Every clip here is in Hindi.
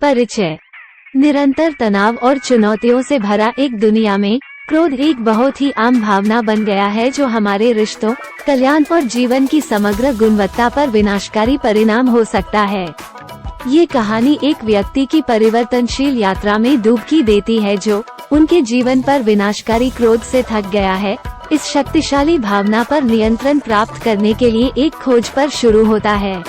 परिचय। निरंतर तनाव और चुनौतियों से भरा एक दुनिया में क्रोध एक बहुत ही आम भावना बन गया है जो हमारे रिश्तों, कल्याण और जीवन की समग्र गुणवत्ता पर विनाशकारी परिणाम हो सकता है। ये कहानी एक व्यक्ति की परिवर्तनशील यात्रा में डुबकी देती है जो उनके जीवन पर विनाशकारी क्रोध से थक गया है। इस शक्तिशाली भावना पर नियंत्रण प्राप्त करने के लिए एक खोज पर शुरू होता है।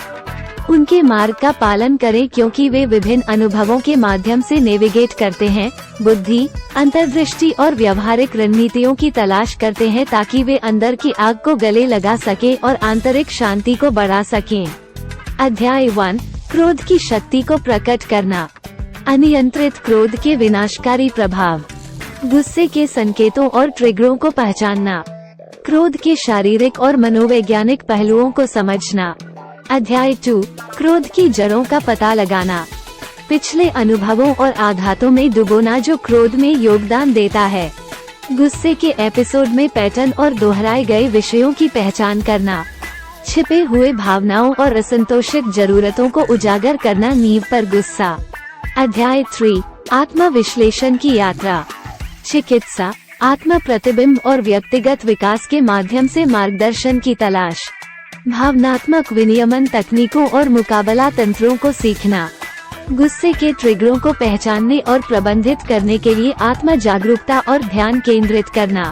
उनके मार्ग का पालन करें क्योंकि वे विभिन्न अनुभवों के माध्यम से नेविगेट करते हैं, बुद्धि, अंतर्दृष्टि और व्यवहारिक रणनीतियों की तलाश करते हैं ताकि वे अंदर की आग को गले लगा सकें और आंतरिक शांति को बढ़ा सकें। अध्याय 1, क्रोध की शक्ति को प्रकट करना। अनियंत्रित क्रोध के विनाशकारी प्रभाव। गुस्से के संकेतों और ट्रिगरों को पहचानना। क्रोध के शारीरिक और मनोवैज्ञानिक पहलुओं को समझना। अध्याय 2, क्रोध की जड़ों का पता लगाना। पिछले अनुभवों और आघातों में डुबोना जो क्रोध में योगदान देता है। गुस्से के एपिसोड में पैटर्न और दोहराए गए विषयों की पहचान करना। छिपे हुए भावनाओं और असंतोषित जरूरतों को उजागर करना। नींव पर गुस्सा। अध्याय 3, आत्म विश्लेषण की यात्रा। चिकित्सा, आत्म प्रतिबिंब और व्यक्तिगत विकास के माध्यम से मार्गदर्शन की तलाश। भावनात्मक विनियमन तकनीकों और मुकाबला तंत्रों को सीखना। गुस्से के ट्रिगरों को पहचानने और प्रबंधित करने के लिए आत्म जागरूकता और ध्यान केंद्रित करना।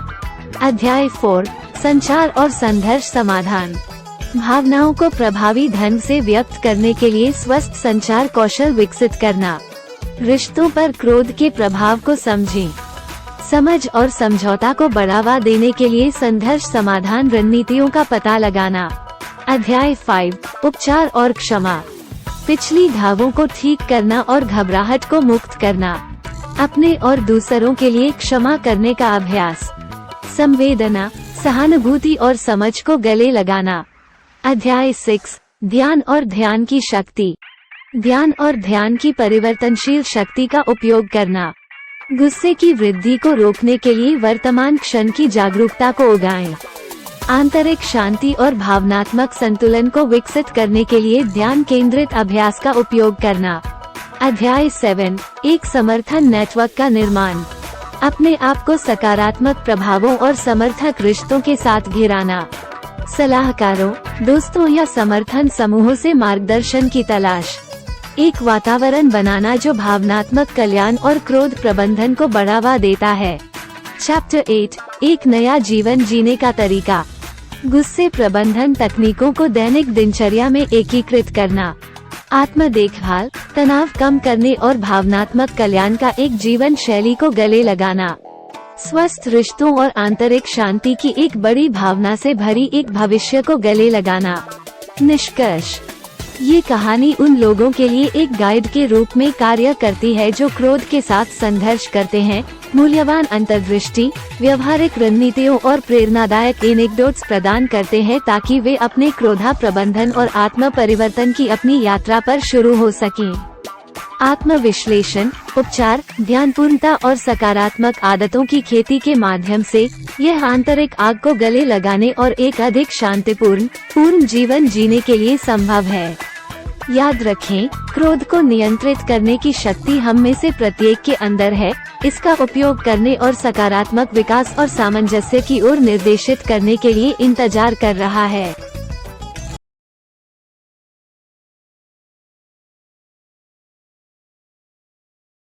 अध्याय 4, संचार और संघर्ष समाधान। भावनाओं को प्रभावी ढंग से व्यक्त करने के लिए स्वस्थ संचार कौशल विकसित करना। रिश्तों पर क्रोध के प्रभाव को समझें। समझ और समझौता को बढ़ावा देने के लिए संघर्ष समाधान रणनीतियों का पता लगाना। अध्याय 5, उपचार और क्षमा। पिछली घावों को ठीक करना और घबराहट को मुक्त करना। अपने और दूसरों के लिए क्षमा करने का अभ्यास। संवेदना, सहानुभूति और समझ को गले लगाना। अध्याय 6, ध्यान और ध्यान की शक्ति। ध्यान और ध्यान की परिवर्तनशील शक्ति का उपयोग करना। गुस्से की वृद्धि को रोकने के लिए वर्तमान क्षण की जागरूकता को उगाएं। आंतरिक शांति और भावनात्मक संतुलन को विकसित करने के लिए ध्यान केंद्रित अभ्यास का उपयोग करना। अध्याय 7, एक समर्थन नेटवर्क का निर्माण। अपने आप को सकारात्मक प्रभावों और समर्थक रिश्तों के साथ घिराना। सलाहकारों, दोस्तों या समर्थन समूहों से मार्गदर्शन की तलाश। एक वातावरण बनाना जो भावनात्मक कल्याण और क्रोध प्रबंधन को बढ़ावा देता है। चैप्टर 8, एक नया जीवन जीने का तरीका। गुस्से प्रबंधन तकनीकों को दैनिक दिनचर्या में एकीकृत करना। आत्म देखभाल, तनाव कम करने और भावनात्मक कल्याण का एक जीवन शैली को गले लगाना। स्वस्थ रिश्तों और आंतरिक शांति की एक बड़ी भावना से भरी एक भविष्य को गले लगाना। निष्कर्ष। ये कहानी उन लोगों के लिए एक गाइड के रूप में कार्य करती है जो क्रोध के साथ संघर्ष करते हैं, मूल्यवान अंतर्दृष्टि, व्यवहारिक रणनीतियों और प्रेरणादायक एनेक्डोट्स प्रदान करते हैं ताकि वे अपने क्रोधा प्रबंधन और आत्म परिवर्तन की अपनी यात्रा पर शुरू हो सकें। आत्म विश्लेषण, उपचार, ध्यानपूर्णता और सकारात्मक आदतों की खेती के माध्यम से यह आंतरिक आग को गले लगाने और एक अधिक शांतिपूर्ण जीवन जीने के लिए संभव है। याद रखें, क्रोध को नियंत्रित करने की शक्ति हम में से प्रत्येक के अंदर है। इसका उपयोग करने और सकारात्मक विकास और सामंजस्य की ओर निर्देशित करने के लिए इंतजार कर रहा है।